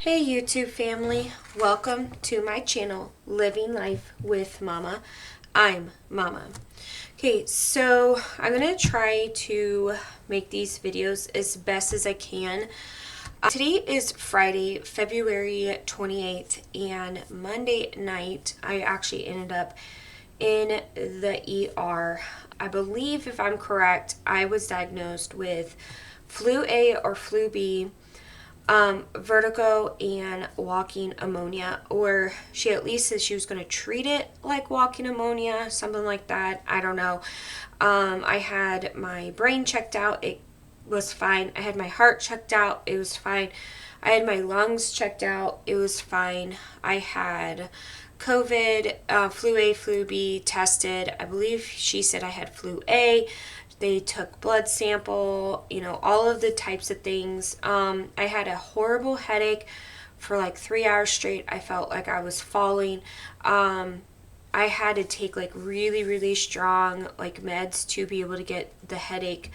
Hey YouTube family, welcome to my channel, Living Life with Mama. I'm Mama. Okay, so I'm going to try to make these videos as best as I can. Today is Friday, February 28th, and Monday night I actually ended up in the ER. I believe, if I'm correct, I was diagnosed with flu A or flu B, vertigo and walking pneumonia, or she at least said she was going to treat it like walking pneumonia, something like that. I don't know. I had my brain checked out. It was fine. I had my heart checked out. It was fine. I had my lungs checked out. It was fine. I had COVID, flu A, flu B tested. I believe she said I had flu A. They took blood sample, all of the types of things. I had a horrible headache for like 3 hours straight. I felt like I was falling. I had to take like really, really strong like meds to be able to get the headache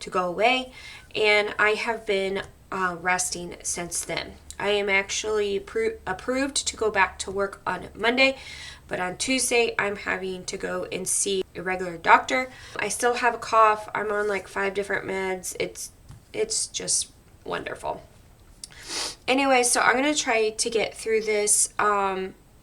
to go away. And I have been resting since then. I am actually approved to go back to work on Monday, but on Tuesday I'm having to go and see a regular doctor. I still have a cough. I'm on like 5 different meds. It's just wonderful. Anyway, so I'm going to try to get through this.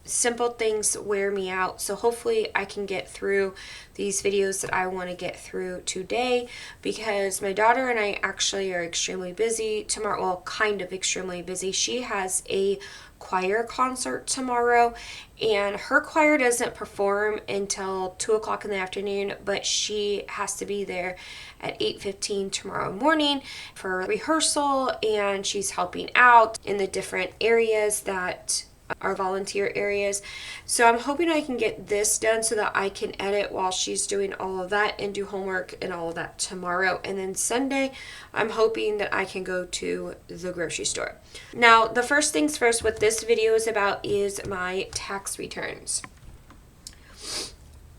Simple things wear me out, so hopefully I can get through these videos that I want to get through today, because my daughter and I actually are extremely busy tomorrow. Well, kind of extremely busy. She has a choir concert tomorrow, and her choir doesn't perform until 2 o'clock in the afternoon, but she has to be there at 8:15 tomorrow morning for rehearsal, and she's helping out in the different areas that our volunteer areas. So I'm hoping I can get this done so that I can edit while she's doing all of that and do homework and all of that tomorrow. And then Sunday, I'm hoping that I can go to the grocery store. Now, the first things first, what this video is about is my tax returns.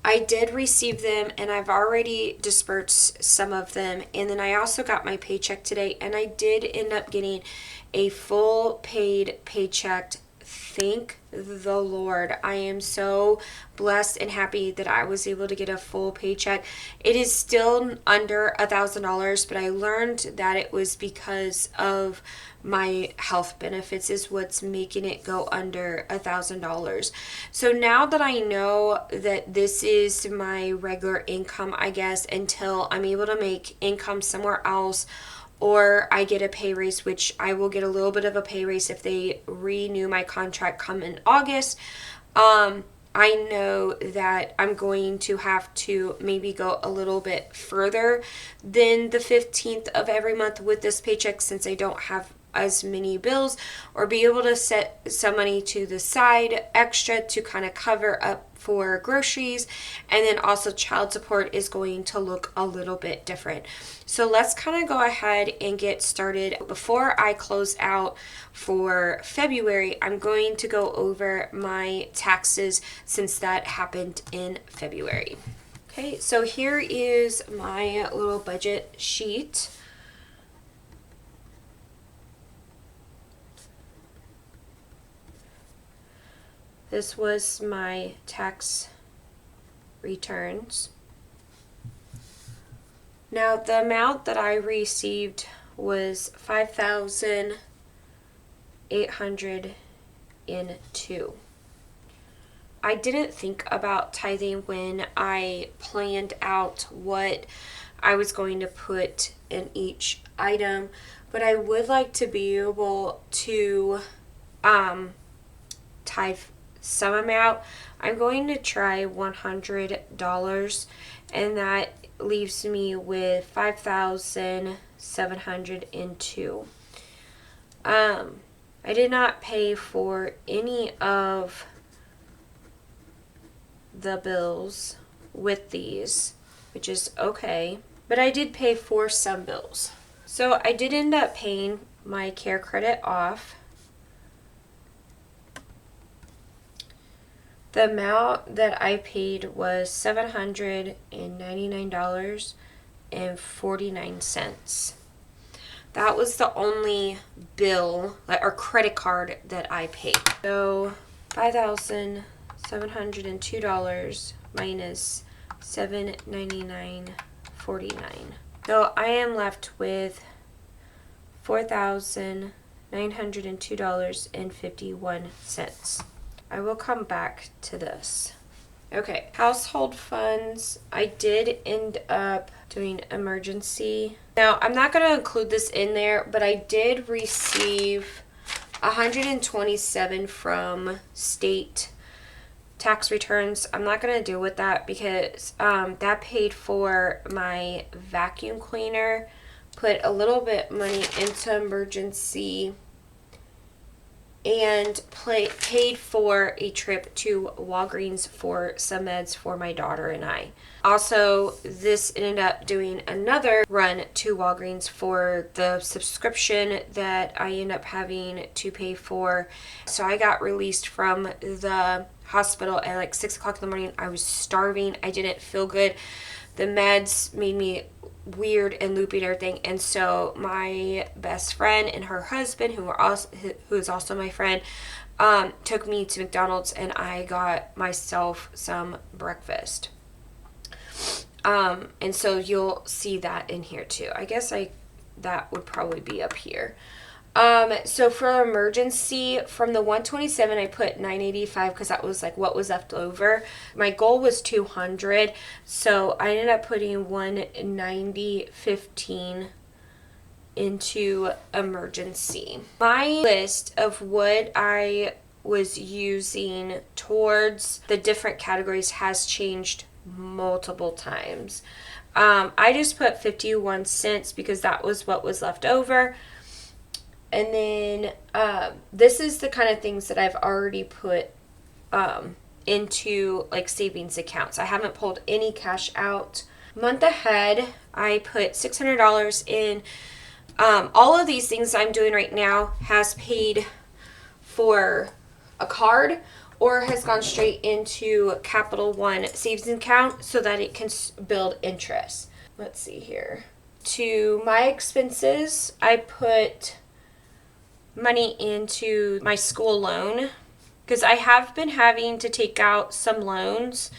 I did receive them, and I've already dispersed some of them, and then I also got my paycheck today, and I did end up getting a full paid paycheck. Thank the Lord. I am so blessed and happy that I was able to get a full paycheck. It is still under $1,000, but I learned that it was because of my health benefits is what's making it go under $1,000. So now that I know that this is my regular income, I guess, until I'm able to make income somewhere else, or I get a pay raise, which I will get a little bit of a pay raise if they renew my contract come in August. I know that I'm going to have to maybe go a little bit further than the 15th of every month with this paycheck, since I don't have as many bills, or be able to set some money to the side extra to kind of cover up for groceries, and then also child support is going to look a little bit different. So let's kind of go ahead and get started. Before I close out for February, I'm going to go over my taxes since that happened in February. Okay, so here is my little budget sheet. This was my tax returns. Now, the amount that I received was $5,802. I didn't think about tithing when I planned out what I was going to put in each item, but I would like to be able to tithe some amount. I'm going to try $100, and that leaves me with 5,702. I did not pay for any of the bills with these, which is okay, but I did pay for some bills. So I did end up paying my care credit off. The amount that I paid was $799.49. That was the only bill or credit card that I paid. So $5,702 minus $799.49. So I am left with $4,902.51. I will come back to this. Okay, household funds. I did end up doing emergency. Now, I'm not going to include this in there, but I did receive $127 from state tax returns. I'm not going to deal with that because that paid for my vacuum cleaner, put a little bit money into emergency, and paid for a trip to Walgreens for some meds for my daughter and I. Also, this ended up doing another run to Walgreens for the subscription that I ended up having to pay for. So I got released from the hospital at like 6 o'clock in the morning. I was starving. I didn't feel good. The meds made me weird and loopy and everything, and so my best friend and her husband, who is also my friend, took me to McDonald's, and I got myself some breakfast. And so you'll see that in here too. I guess that would probably be up here. So for emergency, from the 127, I put 985 because that was like what was left over. My goal was 200, so I ended up putting 190.15 into emergency. My list of what I was using towards the different categories has changed multiple times. I just put 51 cents because that was what was left over. And then this is the kind of things that I've already put into like savings accounts. I haven't pulled any cash out. Month ahead, I put $600 in. All of these things I'm doing right now has paid for a card or has gone straight into Capital One savings account so that it can build interest. Let's see here. To my expenses, I put money into my school loan because I have been having to take out some loans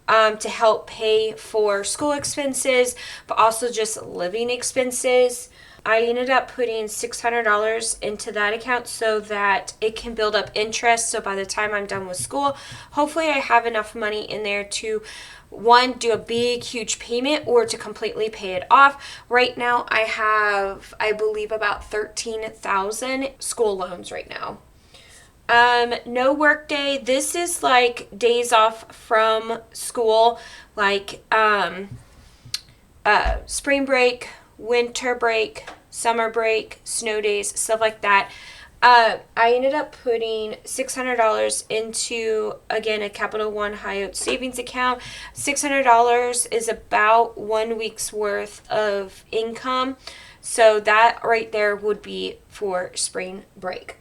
to help pay for school expenses, but also just living expenses. I ended up putting $600 into that account so that it can build up interest. So by the time I'm done with school, hopefully I have enough money in there to, one, do a big, huge payment or to completely pay it off. Right now I have, I believe, about 13,000 school loans right now. No work day. This is like days off from school, like spring break, winter break, summer break, snow days, stuff like that. I ended up putting $600 into, again, a Capital One High Oak savings account. $600 is about 1 week's worth of income. So that right there would be for spring break.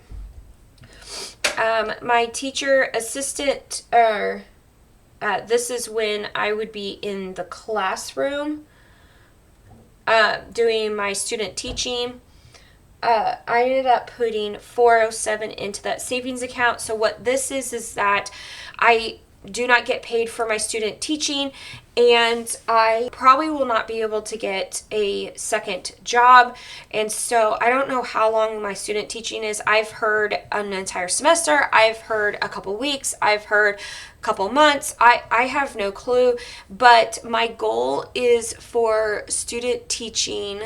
My teacher assistant, this is when I would be in the classroom doing my student teaching. I ended up putting $407 into that savings account. So what this is that I do not get paid for my student teaching, and I probably will not be able to get a second job. And so I don't know how long my student teaching is. I've heard an entire semester. I've heard a couple weeks. I've heard a couple months. I have no clue, but my goal is for student teaching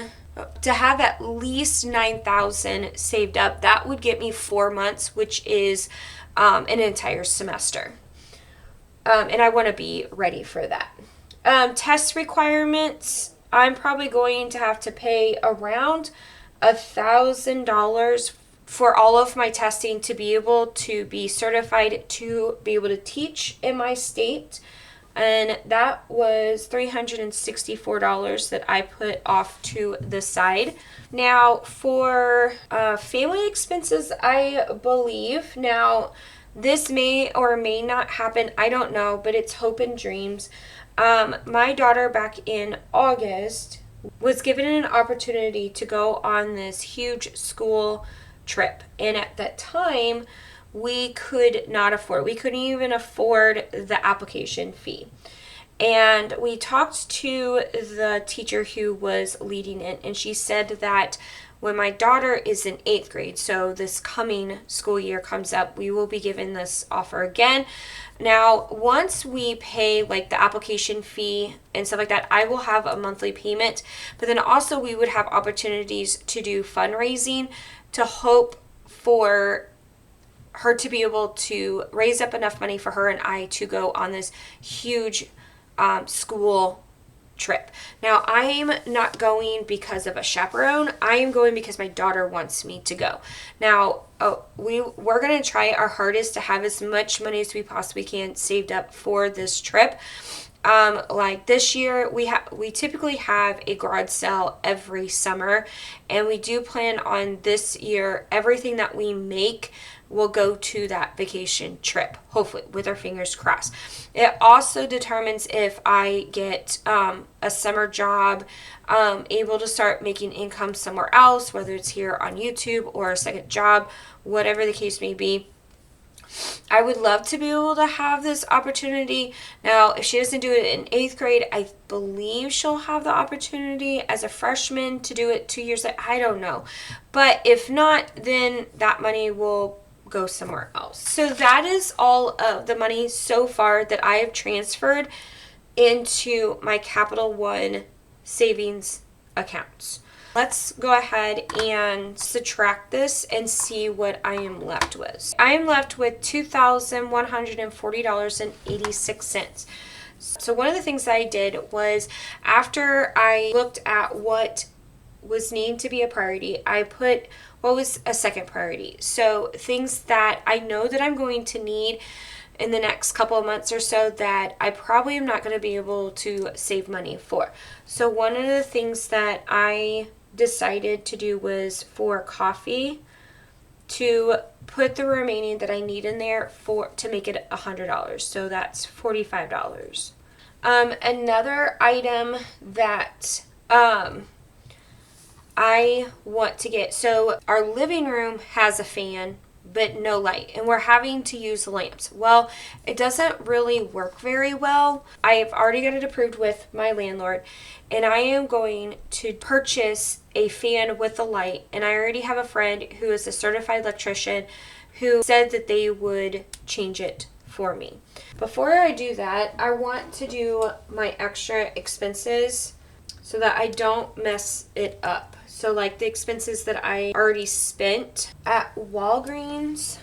to have at least $9,000 saved up. That would get me 4 months, which is an entire semester. And I want to be ready for that. Test requirements, I'm probably going to have to pay around $1,000 for all of my testing to be able to be certified to be able to teach in my state. And that was $364 that I put off to the side. Now for family expenses, I believe, now this may or may not happen, I don't know, but it's hope and dreams. My daughter back in August was given an opportunity to go on this huge school trip. And at that time, we could not afford, we couldn't even afford the application fee. And we talked to the teacher who was leading it, and she said that when my daughter is in 8th grade, so this coming school year comes up, we will be given this offer again. Now, once we pay like the application fee and stuff like that, I will have a monthly payment, but then also we would have opportunities to do fundraising to hope for her to be able to raise up enough money for her and I to go on this huge school trip. Now, I'm not going because of a chaperone. I am going because my daughter wants me to go. Now, we're going to try our hardest to have as much money as we possibly can saved up for this trip. Like this year, we typically have a garage sale every summer, and we do plan on this year everything that we make will go to that vacation trip, hopefully, with our fingers crossed. It also determines if I get a summer job, able to start making income somewhere else, whether it's here on YouTube or a second job, whatever the case may be. I would love to be able to have this opportunity. Now, if she doesn't do it in 8th grade, I believe she'll have the opportunity as a freshman to do it 2 years. I don't know. But if not, then that money will go somewhere else. So that is all of the money so far that I have transferred into my Capital One savings accounts. Let's go ahead and subtract this and see what I am left with. I am left with $2,140.86. So one of the things that I did was, after I looked at what was needing to be a priority, I put what was a second priority. So things that I know that I'm going to need in the next couple of months or so that I probably am not going to be able to save money for. So one of the things that I decided to do was for coffee, to put the remaining that I need in there to make it $100. So that's $45. Another item that I want to get, so our living room has a fan but no light, and we're having to use lamps. Well, it doesn't really work very well. I have already got it approved with my landlord, and I am going to purchase a fan with a light, and I already have a friend who is a certified electrician who said that they would change it for me. Before I do that, I want to do my extra expenses so that I don't mess it up. So like the expenses that I already spent at Walgreens.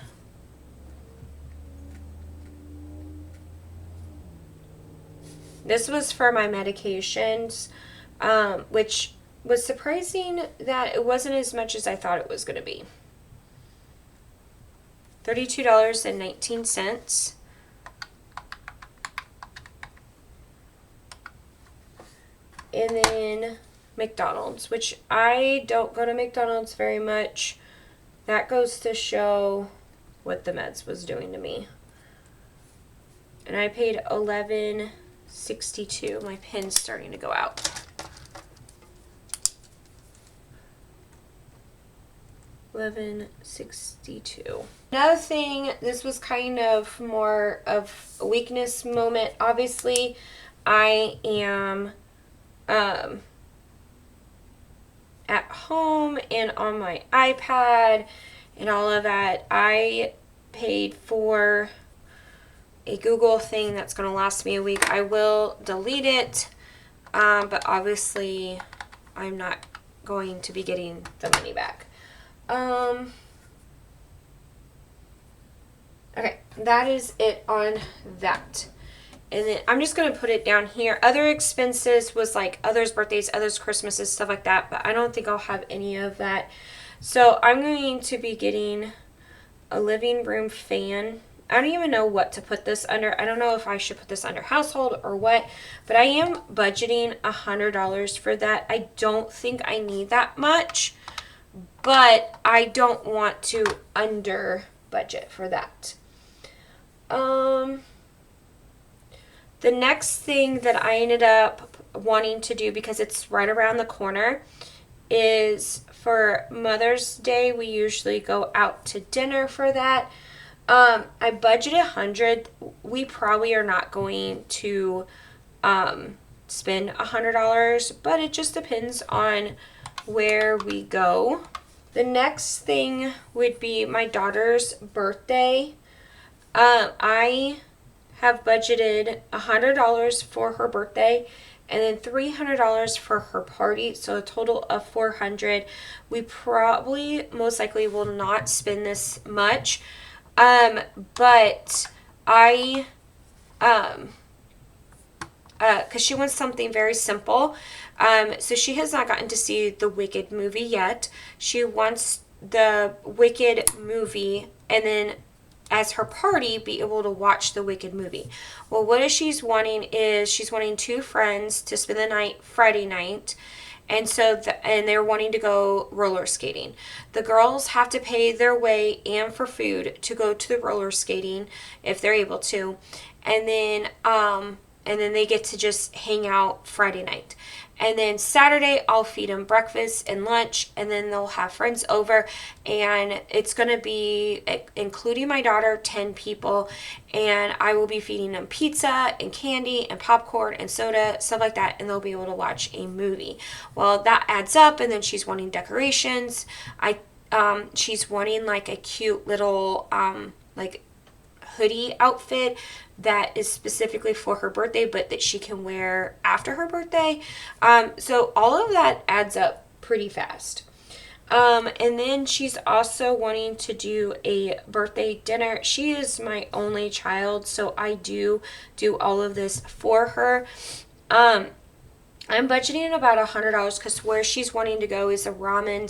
This was for my medications, which was surprising that it wasn't as much as I thought it was going to be. $32.19. And then McDonald's, which I don't go to McDonald's very much. That goes to show what the meds was doing to me. And I paid $11.62. My pin's starting to go out. $11.62. Another thing, this was kind of more of a weakness moment. Obviously, I am at home and on my iPad and all of that. I paid for a Google thing that's going to last me a week. I will delete it, but obviously I'm not going to be getting the money back. Okay, that is it on that. And then I'm just going to put it down here. Other expenses was like others' birthdays, others' Christmases, stuff like that. But I don't think I'll have any of that. So I'm going to be getting a living room fan. I don't even know what to put this under. I don't know if I should put this under household or what. But I am budgeting $100 for that. I don't think I need that much. But I don't want to under budget for that. The next thing that I ended up wanting to do, because it's right around the corner, is for Mother's Day, we usually go out to dinner for that. I budgeted $100. We probably are not going to spend $100, but it just depends on where we go. The next thing would be my daughter's birthday. I have budgeted $100 for her birthday and then $300 for her party, so a total of $400. We probably most likely will not spend this much, but I because she wants something very simple. So she has not gotten to see the Wicked movie yet. She wants the Wicked movie and then as her party be able to watch the Wicked movie. Well, what she's wanting is she's wanting 2 friends to spend the night Friday night. And so and they're wanting to go roller skating. The girls have to pay their way and for food to go to the roller skating if they're able to. And then they get to just hang out Friday night. And then Saturday, I'll feed them breakfast and lunch, and then they'll have friends over, and it's going to be, including my daughter, 10 people, and I will be feeding them pizza and candy and popcorn and soda, stuff like that, and they'll be able to watch a movie. Well, that adds up, and then she's wanting decorations. She's wanting like a cute little, like hoodie outfit that is specifically for her birthday, but that she can wear after her birthday. So all of that adds up pretty fast. And then she's also wanting to do a birthday dinner. She is my only child, so I do all of this for her. I'm budgeting about $100 because where she's wanting to go is a ramen /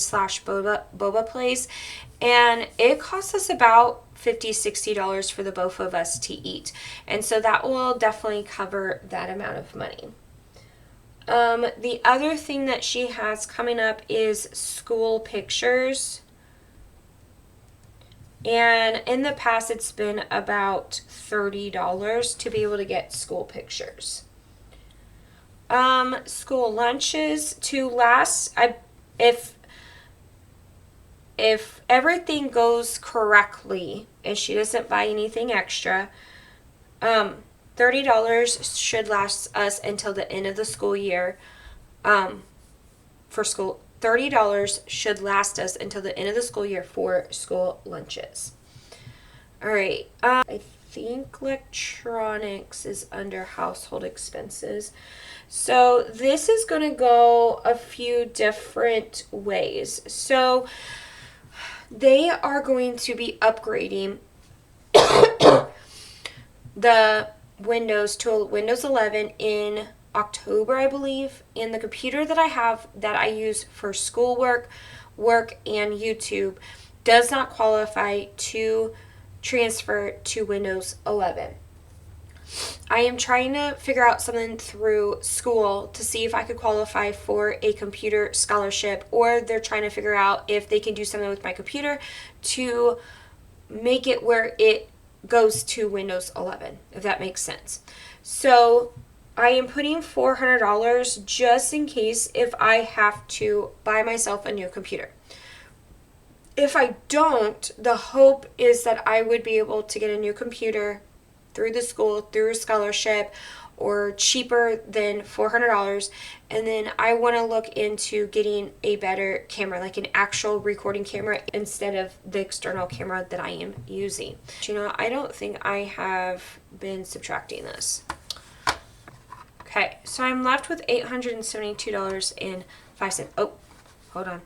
boba place, and it costs us about $50-$60 for the both of us to eat, and so that will definitely cover that amount of money. The other thing that she has coming up is school pictures, and in the past it's been about $30 to be able to get school pictures. School lunches to last, if everything goes correctly and she doesn't buy anything extra, $30 should last us until the end of the school year. For school, $30 should last us until the end of the school year for school lunches. All right. I think electronics is under household expenses. So this is going to go a few different ways. So they are going to be upgrading the Windows to Windows 11 in October, I believe. And the computer that I have that I use for schoolwork, work, and YouTube does not qualify to transfer to Windows 11. I am trying to figure out something through school to see if I could qualify for a computer scholarship, or they're trying to figure out if they can do something with my computer to make it where it goes to Windows 11, if that makes sense. So I am putting $400 just in case if I have to buy myself a new computer. If I don't, the hope is that I would be able to get a new computer through the school, through a scholarship, or cheaper than $400. And then I want to look into getting a better camera, like an actual recording camera instead of the external camera that I am using. You know, I don't think I have been subtracting this. Okay, so I'm left with $872.05. Oh, hold on.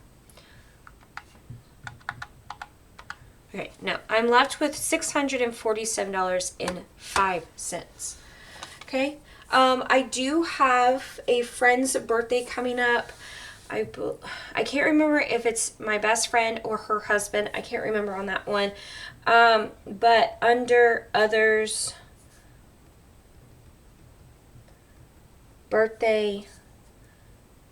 Okay, no, I'm left with $647.05. Okay, I do have a friend's birthday coming up. I can't remember if it's my best friend or her husband. I can't remember on that one. But under others, birthday,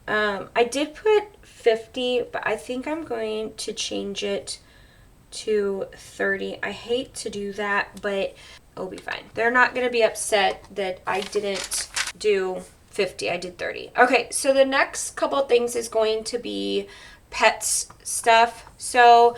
I did put 50, but I think I'm going to change it to 30. I hate to do that, but it'll be fine. They're not going to be upset that I didn't do 50. I did 30. Okay, so the next couple things is going to be pets stuff. So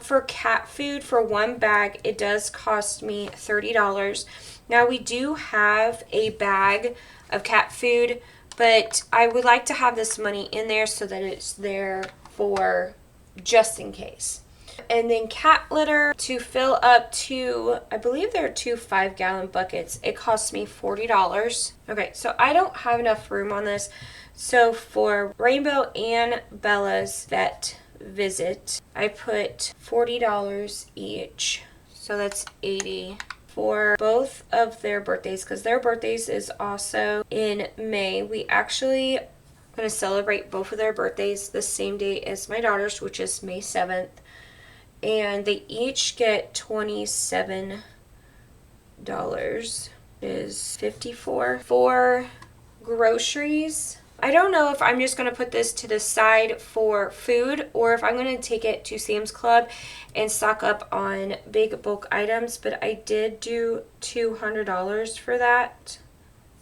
for cat food, for one bag, it does cost me $30. Now we do have a bag of cat food, but I would like to have this money in there so that it's there for just in case. And then cat litter to fill up two, I believe there are two 5-gallon buckets. It costs me $40. Okay, so I don't have enough room on this. So for Rainbow and Bella's vet visit, I put $40 each. So that's $80 for both of their birthdays, because their birthdays is also in May. We actually going to celebrate both of their birthdays the same day as my daughter's, which is May 7th. And they each get $27, is 54 for groceries. I don't know if I'm just going to put this to the side for food or if I'm going to take it to Sam's Club and stock up on big bulk items, but I did do $200 for that.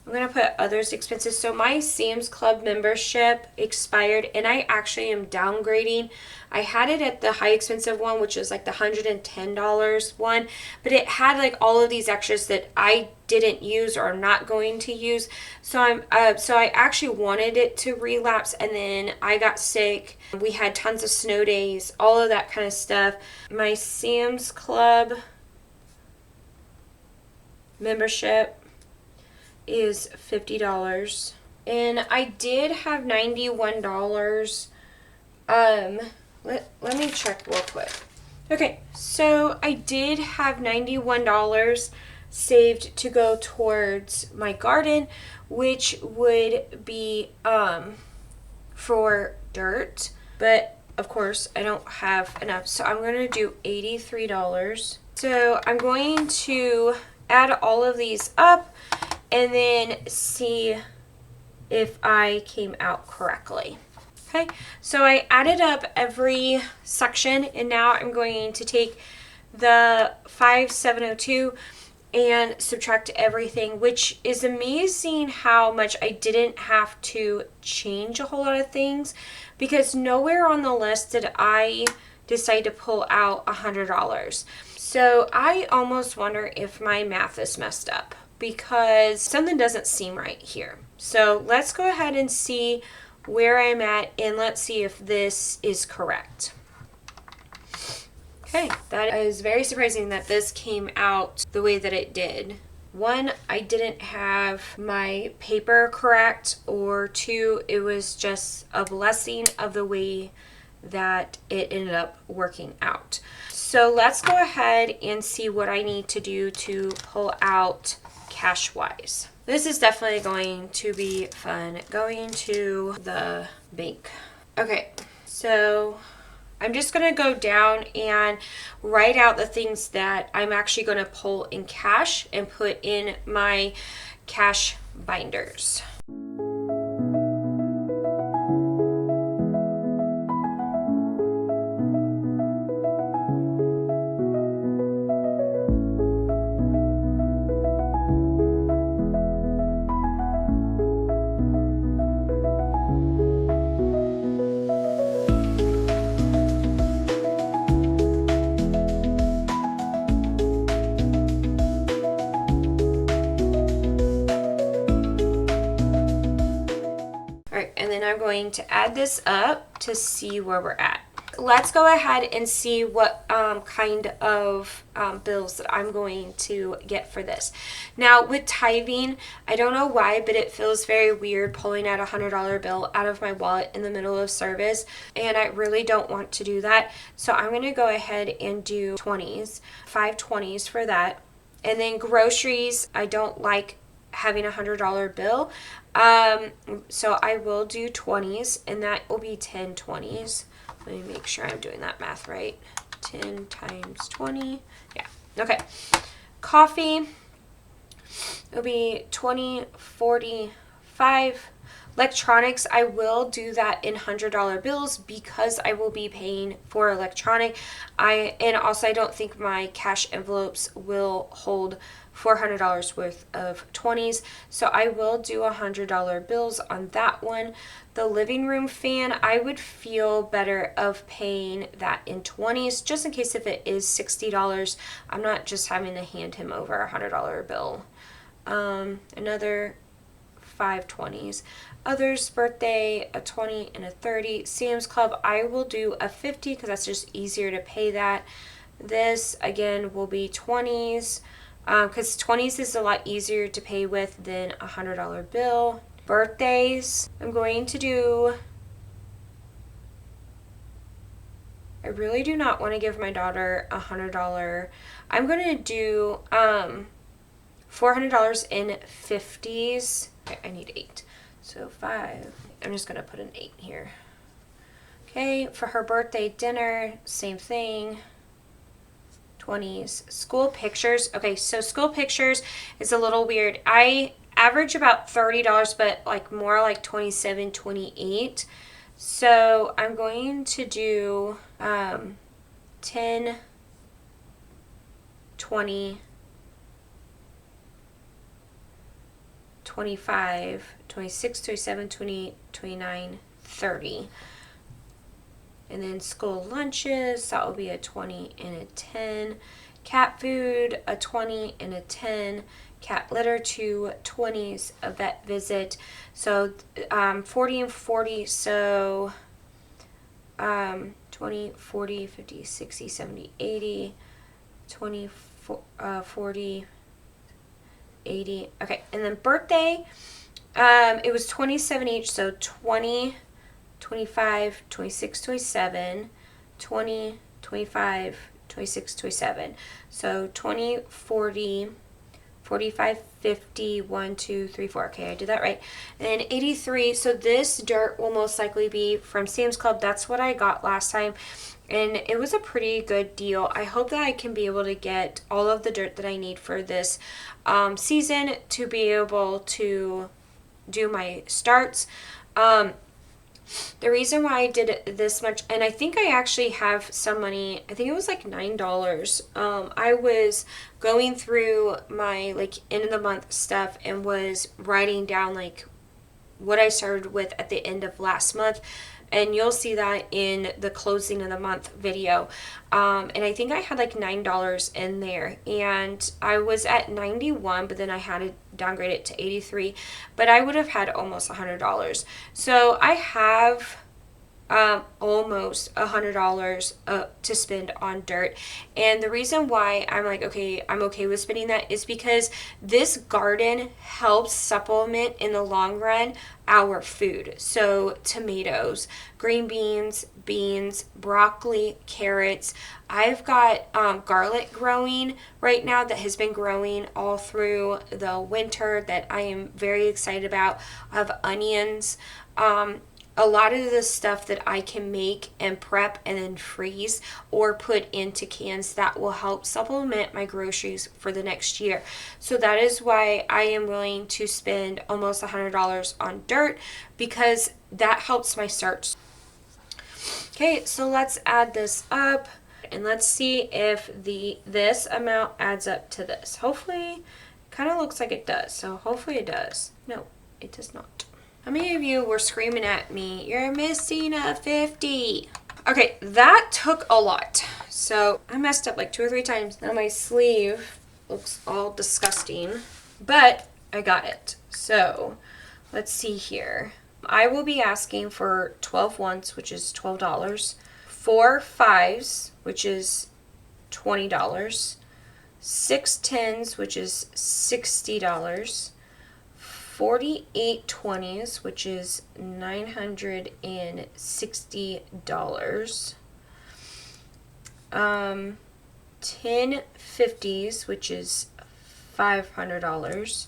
I'm going to put others expenses. So my Sam's Club membership expired and I actually am downgrading. I had it at the high expensive one, which is like the $110 one, but it had like all of these extras that I didn't use or not going to use. So I actually wanted it to relapse, and then I got sick. We had tons of snow days, all of that kind of stuff. My Sam's Club membership is $50, and I did have $91. Let me check real quick. Okay, so I did have $91 saved to go towards my garden, which would be for dirt, but of course I don't have enough, so I'm going to do $83. So I'm going to add all of these up and then see if I came out correctly. Okay, so I added up every section, and now I'm going to take the 5702 and subtract everything, which is amazing how much I didn't have to change a whole lot of things, because nowhere on the list did I decide to pull out $100. So I almost wonder if my math is messed up, because something doesn't seem right here. So let's go ahead and see where I'm at, and let's see if this is correct. Okay, that is very surprising that this came out the way that it did. One, I didn't have my paper correct, or two, it was just a blessing of the way that it ended up working out. So let's go ahead and see what I need to do to pull out cash wise. This is definitely going to be fun, going to the bank. Okay, so I'm just going to go down and write out the things that I'm actually going to pull in cash and put in my cash binders. I'm going to add this up to see where we're at. Let's go ahead and see what kind of bills that I'm going to get for this. Now with tithing, I don't know why, but it feels very weird pulling out a $100 bill out of my wallet in the middle of service, and I really don't want to do that. So I'm going to go ahead and do 20s, 5 20s for that. And then groceries, I don't like having a $100 bill. So I will do 20s, and that will be 10 20s. Let me make sure I'm doing that math right. 10 times 20. Yeah. Okay. Coffee. It'll be 20, 45. Electronics, I will do that in $100 bills because I will be paying for electronic. And also I don't think my cash envelopes will hold $400 worth of 20s, so I will do $100 bills on that one. The living room fan, I would feel better of paying that in 20s, just in case if it is $60, I'm not just having to hand him over a $100 bill. Another 5 20s. Others birthday, a 20 and a 30. Sam's Club, I will do a 50 because that's just easier to pay that. This again will be 20s because 20s is a lot easier to pay with than a $100 bill. Birthdays, I'm going to do, I really do not want to give my daughter a $100. I'm going to do $400 in 50s. Okay, I need 8. So 5. I'm just going to put an 8 here. Okay, for her birthday dinner, same thing. 20s. School pictures. Okay, so school pictures is a little weird. I average about $30, but like more like 27, 28. So I'm going to do 10, 20, 25, 26, 27, 28, 29, 30. And then school lunches, that will be a 20 and a 10. Cat food, a 20 and a 10. Cat litter, 2 20s. A vet visit, so 40 and 40, so 20, 40, 50, 60, 70, 80, 20, 40, 80. Okay, and then birthday, it was 27 each, so 20, 25, 26, 27, 20, 25, 26, 27. So 20, 40, 45, 50, 1, 2, 3, 4. Okay, I did that right. And then 83. So this dirt will most likely be from Sam's Club. That's what I got last time. And it was a pretty good deal. I hope that I can be able to get all of the dirt that I need for this season to be able to do my starts. The reason why I did it this much, and I think I actually have some money, I think it was like $9. I was going through my like end of the month stuff and was writing down like what I started with at the end of last month. And you'll see that in the closing of the month video. And I think I had like $9 in there. And I was at 91, but then I had to downgrade it to 83. But I would have had almost $100. So I have almost $100 to spend on dirt. And the reason why I'm like, okay, I'm okay with spending that is because this garden helps supplement in the long run our food. So tomatoes, green beans, beans, broccoli, carrots. I've got garlic growing right now that has been growing all through the winter that I am very excited about. I have onions. A lot of the stuff that I can make and prep and then freeze or put into cans that will help supplement my groceries for the next year. So that is why I am willing to spend almost $100 on dirt, because that helps my starts. Okay, so let's add this up and let's see if this amount adds up to this. Hopefully, kind of looks like it does. So hopefully it does. No, it does not. How many of you were screaming at me, you're missing a 50? Okay, that took a lot. So I messed up like 2 or 3 times. Now my sleeve looks all disgusting, but I got it. So let's see here. I will be asking for 12 ones, which is $12, 4 5s, which is $20, 6 10s, which is $60, 48 20s, which is $960, 10 50s, which is $500,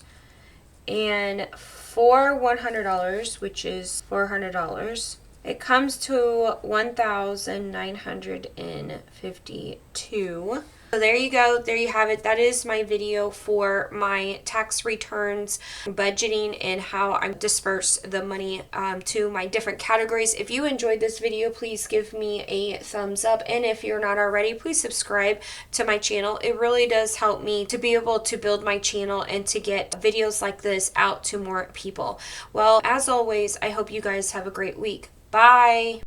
and 4 $100, which is $400. It comes to $1,952. So there you go. There you have it. That is my video for my tax returns, budgeting, and how I disperse the money to my different categories. If you enjoyed this video, please give me a thumbs up. And if you're not already, please subscribe to my channel. It really does help me to be able to build my channel and to get videos like this out to more people. Well, as always, I hope you guys have a great week. Bye.